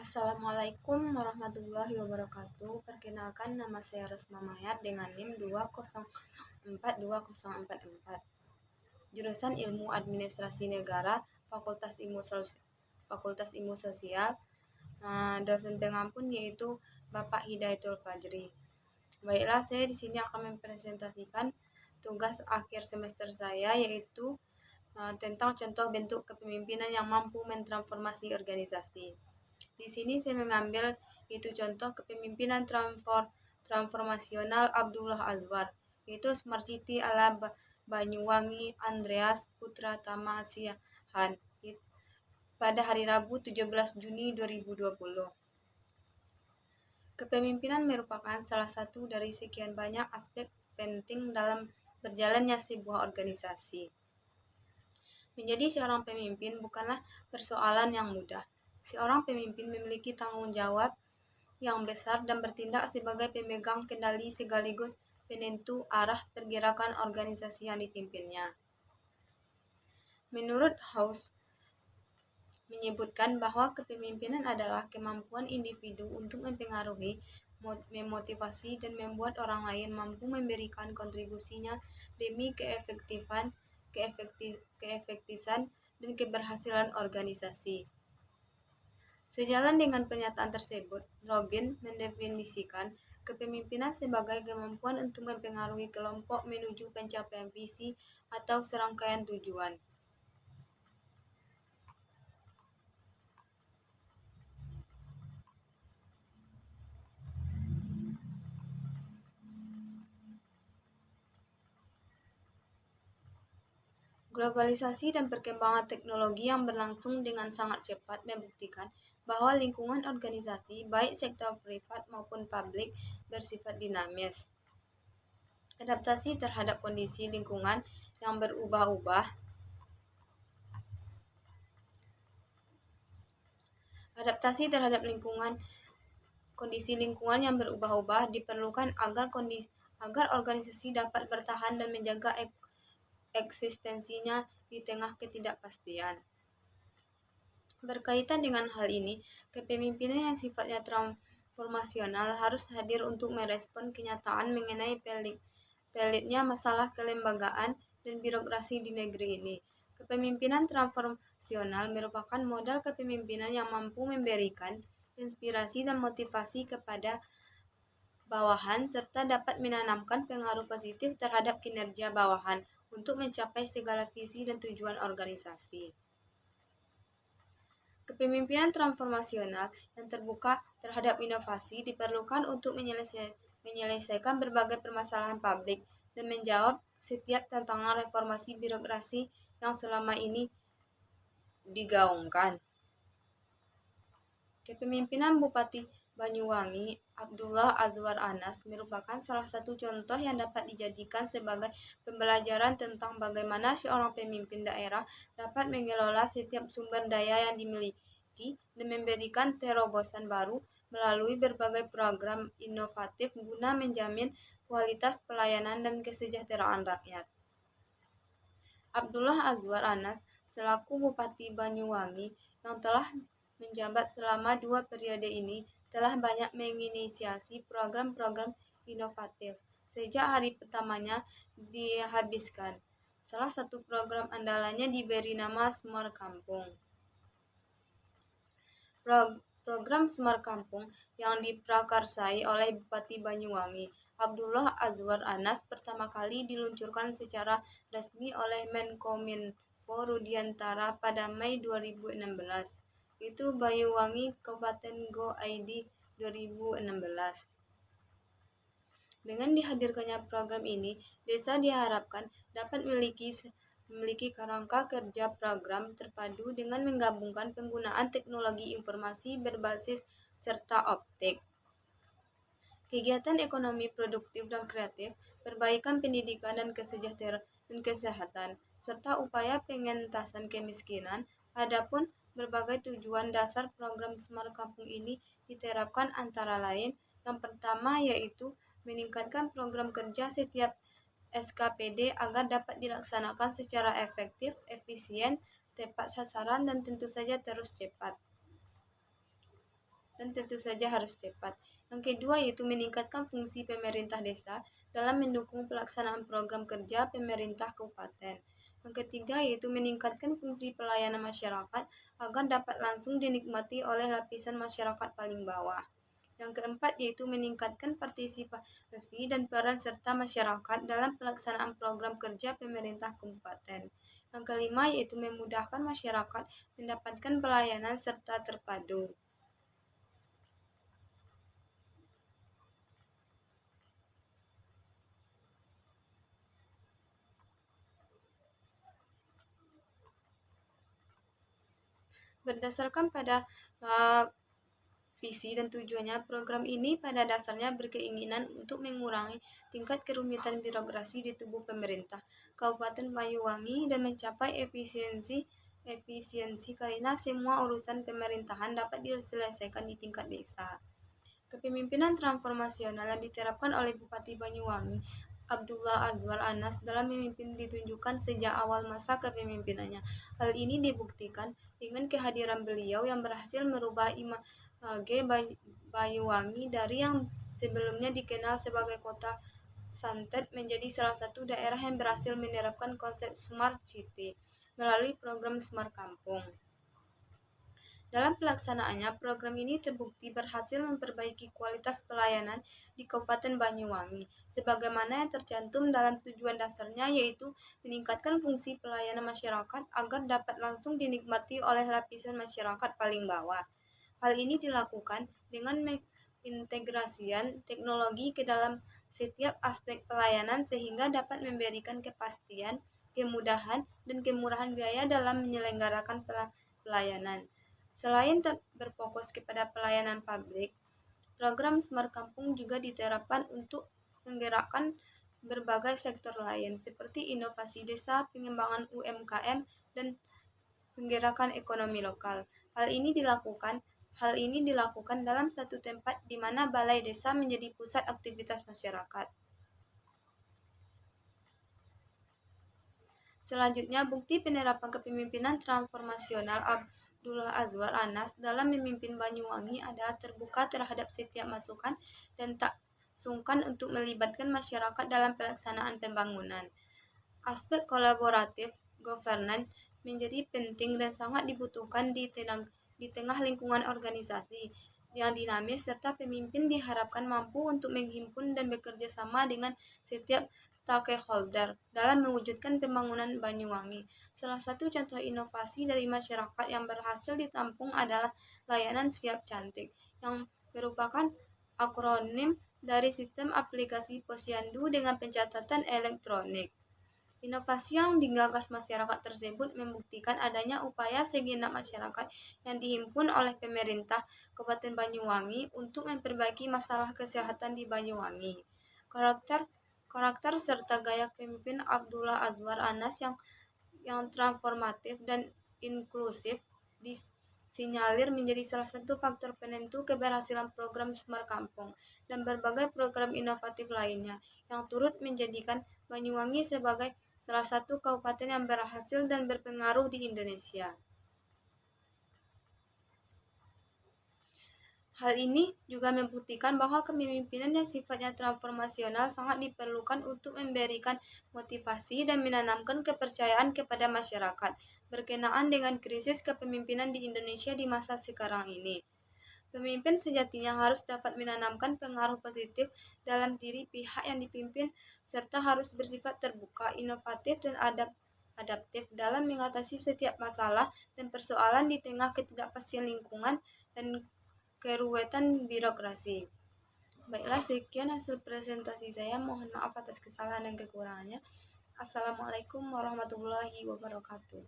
Assalamualaikum warahmatullahi wabarakatuh. Perkenalkan, nama saya Rosma Mayat dengan NIM 2042044. Jurusan Ilmu Administrasi Negara, Fakultas Ilmu Sosial. Dosen pengampun yaitu Bapak Hidayatul Fajri. Baiklah, saya di sini akan mempresentasikan tugas akhir semester saya, yaitu tentang contoh bentuk kepemimpinan yang mampu mentransformasi organisasi. Di sini saya mengambil itu contoh kepemimpinan transformasional Abdullah Azwar, yaitu Smart City ala Banyuwangi Andreas Putra Tamasihan pada hari Rabu 17 Juni 2020. Kepemimpinan merupakan salah satu dari sekian banyak aspek penting dalam berjalannya sebuah organisasi. Menjadi seorang pemimpin bukanlah persoalan yang mudah. Seorang pemimpin memiliki tanggung jawab yang besar dan bertindak sebagai pemegang kendali sekaligus penentu arah pergerakan organisasi yang dipimpinnya. Menurut House menyebutkan bahwa kepemimpinan adalah kemampuan individu untuk mempengaruhi, memotivasi, dan membuat orang lain mampu memberikan kontribusinya demi keefektifan dan keberhasilan organisasi. Sejalan dengan pernyataan tersebut, Robin mendefinisikan kepemimpinan sebagai kemampuan untuk mempengaruhi kelompok menuju pencapaian visi atau serangkaian tujuan. Globalisasi dan perkembangan teknologi yang berlangsung dengan sangat cepat membuktikan bahwa lingkungan organisasi, baik sektor privat maupun publik, bersifat dinamis. Adaptasi terhadap kondisi lingkungan yang berubah-ubah kondisi lingkungan yang berubah-ubah diperlukan agar organisasi dapat bertahan dan menjaga eksistensinya di tengah ketidakpastian. Berkaitan dengan hal ini, kepemimpinan yang sifatnya transformasional harus hadir untuk merespon kenyataan mengenai pelitnya masalah kelembagaan dan birokrasi di negeri ini. Kepemimpinan transformasional merupakan modal kepemimpinan yang mampu memberikan inspirasi dan motivasi kepada bawahan serta dapat menanamkan pengaruh positif terhadap kinerja bawahan untuk mencapai segala visi dan tujuan organisasi. Kepemimpinan transformasional yang terbuka terhadap inovasi diperlukan untuk menyelesaikan berbagai permasalahan publik dan menjawab setiap tantangan reformasi birokrasi yang selama ini digaungkan. Kepemimpinan Bupati Banyuwangi Abdullah Azwar Anas merupakan salah satu contoh yang dapat dijadikan sebagai pembelajaran tentang bagaimana seorang pemimpin daerah dapat mengelola setiap sumber daya yang dimiliki dan memberikan terobosan baru melalui berbagai program inovatif guna menjamin kualitas pelayanan dan kesejahteraan rakyat. Abdullah Azwar Anas selaku Bupati Banyuwangi yang telah menjabat selama 2 periode ini telah banyak menginisiasi program-program inovatif sejak hari pertamanya dihabiskan. Salah satu program andalannya diberi nama Smart Kampung. Program Smart Kampung yang diprakarsai oleh Bupati Banyuwangi Abdullah Azwar Anas pertama kali diluncurkan secara resmi oleh Menkominfo Rudiantara pada Mei 2016. Itu Banyuwangi Kabupaten Go ID 2016. Dengan dihadirkannya program ini, desa diharapkan dapat memiliki kerangka kerja program terpadu dengan menggabungkan penggunaan teknologi informasi berbasis serta optik, kegiatan ekonomi produktif dan kreatif, perbaikan pendidikan dan kesehatan, serta upaya pengentasan kemiskinan. Adapun berbagai tujuan dasar program Smart Kampung ini diterapkan antara lain, yang pertama yaitu meningkatkan program kerja setiap SKPD agar dapat dilaksanakan secara efektif, efisien, tepat sasaran, dan tentu saja terus cepat. dan tentu saja harus cepat. Yang kedua yaitu meningkatkan fungsi pemerintah desa dalam mendukung pelaksanaan program kerja pemerintah kabupaten. Yang ketiga yaitu meningkatkan fungsi pelayanan masyarakat agar dapat langsung dinikmati oleh lapisan masyarakat paling bawah. Yang keempat yaitu meningkatkan partisipasi dan peran serta masyarakat dalam pelaksanaan program kerja pemerintah kabupaten. Yang kelima yaitu memudahkan masyarakat mendapatkan pelayanan serta terpadu. Berdasarkan pada visi dan tujuannya, program ini pada dasarnya berkeinginan untuk mengurangi tingkat kerumitan birokrasi di tubuh pemerintah Kabupaten Banyuwangi dan mencapai efisiensi karena semua urusan pemerintahan dapat diselesaikan di tingkat desa. Kepemimpinan transformasional yang diterapkan oleh Bupati Banyuwangi Abdullah Azwar Anas dalam memimpin ditunjukkan sejak awal masa kepemimpinannya. Hal ini dibuktikan dengan kehadiran beliau yang berhasil merubah image Banyuwangi dari yang sebelumnya dikenal sebagai kota santet menjadi salah satu daerah yang berhasil menerapkan konsep Smart City melalui program Smart Kampung. Dalam pelaksanaannya, program ini terbukti berhasil memperbaiki kualitas pelayanan di Kabupaten Banyuwangi, sebagaimana yang tercantum dalam tujuan dasarnya yaitu meningkatkan fungsi pelayanan masyarakat agar dapat langsung dinikmati oleh lapisan masyarakat paling bawah. Hal ini dilakukan dengan mengintegrasikan teknologi ke dalam setiap aspek pelayanan sehingga dapat memberikan kepastian, kemudahan, dan kemurahan biaya dalam menyelenggarakan pelayanan. Selain berfokus kepada pelayanan publik, program Smart Kampung juga diterapkan untuk menggerakkan berbagai sektor lain seperti inovasi desa, pengembangan UMKM, dan penggerakan ekonomi lokal. Hal ini dilakukan dalam satu tempat di mana balai desa menjadi pusat aktivitas masyarakat. Selanjutnya, bukti penerapan kepemimpinan transformasional Abdullah Azwar Anas dalam memimpin Banyuwangi adalah terbuka terhadap setiap masukan dan tak sungkan untuk melibatkan masyarakat dalam pelaksanaan pembangunan. Aspek kolaboratif governance menjadi penting dan sangat dibutuhkan di tengah lingkungan organisasi yang dinamis serta pemimpin diharapkan mampu untuk menghimpun dan bekerja sama dengan setiap stakeholder dalam mewujudkan pembangunan Banyuwangi. Salah satu contoh inovasi dari masyarakat yang berhasil ditampung adalah layanan Siap Cantik yang merupakan akronim dari sistem aplikasi Posyandu dengan pencatatan elektronik. Inovasi yang digagas masyarakat tersebut membuktikan adanya upaya segenap masyarakat yang dihimpun oleh pemerintah Kabupaten Banyuwangi untuk memperbaiki masalah kesehatan di Banyuwangi. Karakter serta gaya pemimpin Abdullah Azwar Anas yang transformatif dan inklusif disinyalir menjadi salah satu faktor penentu keberhasilan program Smart Kampung dan berbagai program inovatif lainnya yang turut menjadikan Banyuwangi sebagai salah satu kabupaten yang berhasil dan berpengaruh di Indonesia. Hal ini juga membuktikan bahwa kepemimpinan yang sifatnya transformasional sangat diperlukan untuk memberikan motivasi dan menanamkan kepercayaan kepada masyarakat berkenaan dengan krisis kepemimpinan di Indonesia di masa sekarang ini. Pemimpin sejatinya harus dapat menanamkan pengaruh positif dalam diri pihak yang dipimpin serta harus bersifat terbuka, inovatif, dan adaptif dalam mengatasi setiap masalah dan persoalan di tengah ketidakpastian lingkungan dan keruwetan birokrasi. Baiklah, sekian hasil presentasi saya. Mohon maaf atas kesalahan dan kekurangannya. Assalamualaikum warahmatullahi wabarakatuh.